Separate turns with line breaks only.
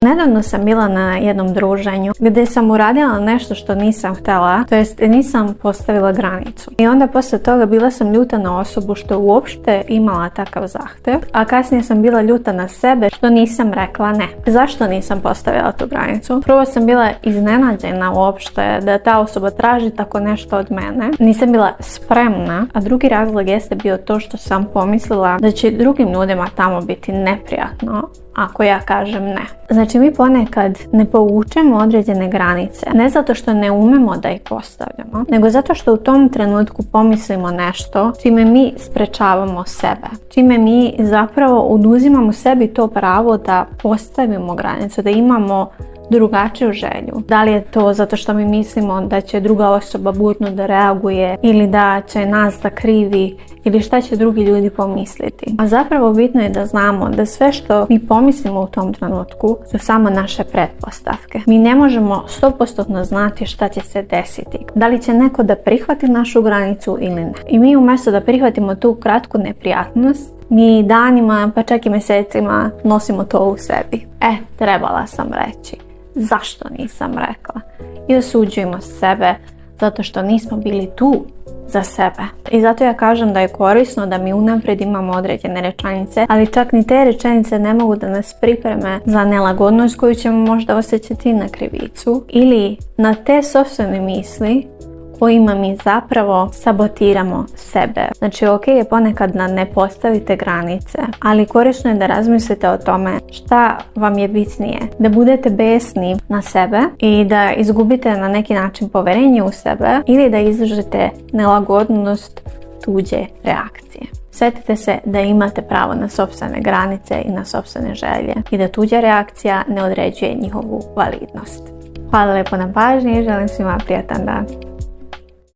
Nedavno sam bila na jednom druženju gdje sam uradila nešto što nisam htjela, to jest nisam postavila granicu. I onda poslije toga bila sam ljuta na osobu što uopšte imala takav zahtjev, a kasnije sam bila ljuta na sebe što nisam rekla ne. Zašto nisam postavila tu granicu? Prvo sam bila iznenađena uopšte da ta osoba traži tako nešto od mene. Nisam bila spremna, a drugi razlog jeste bio to što sam pomislila da će drugim ljudima tamo biti neprijatno ako ja kažem ne. Znači mi ponekad ne povučemo određene granice, ne zato što ne umemo da ih postavljamo, nego zato što u tom trenutku pomislimo nešto čime mi sprečavamo sebe, čime mi zapravo oduzimamo sebi to pravo da postavimo granicu, da imamo drugačiju želju. Da li je to zato što mi mislimo da će druga osoba burno da reaguje ili da će nas da krivi ili šta će drugi ljudi pomisliti. A zapravo bitno je da znamo da sve što mi pomislimo u tom trenutku su samo naše pretpostavke. Mi ne možemo 100% znati šta će se desiti. Da li će neko da prihvati našu granicu ili ne. I mi umjesto da prihvatimo tu kratku neprijatnost, mi danima pa čak i mjesecima nosimo to u sebi. Trebala sam reći. Zašto nisam rekla? I osuđujemo sebe zato što nismo bili tu za sebe. I zato ja kažem da je korisno da mi unaprijed imamo određene rečenice, ali čak ni te rečenice ne mogu da nas pripreme za nelagodnost koju ćemo možda osjećati na krivicu ili na te sopstvene misli kojima mi zapravo sabotiramo sebe. Znači ok je ponekad da ne postavite granice, ali korisno je da razmislite o tome šta vam je bitnije. Da budete besni na sebe i da izgubite na neki način poverenje u sebe ili da izdržite nelagodnost tuđe reakcije. Sjetite se da imate pravo na sopstvene granice i na sopstvene želje i da tuđa reakcija ne određuje njihovu validnost. Hvala lijepo na pažnji i želim svima prijatan dan.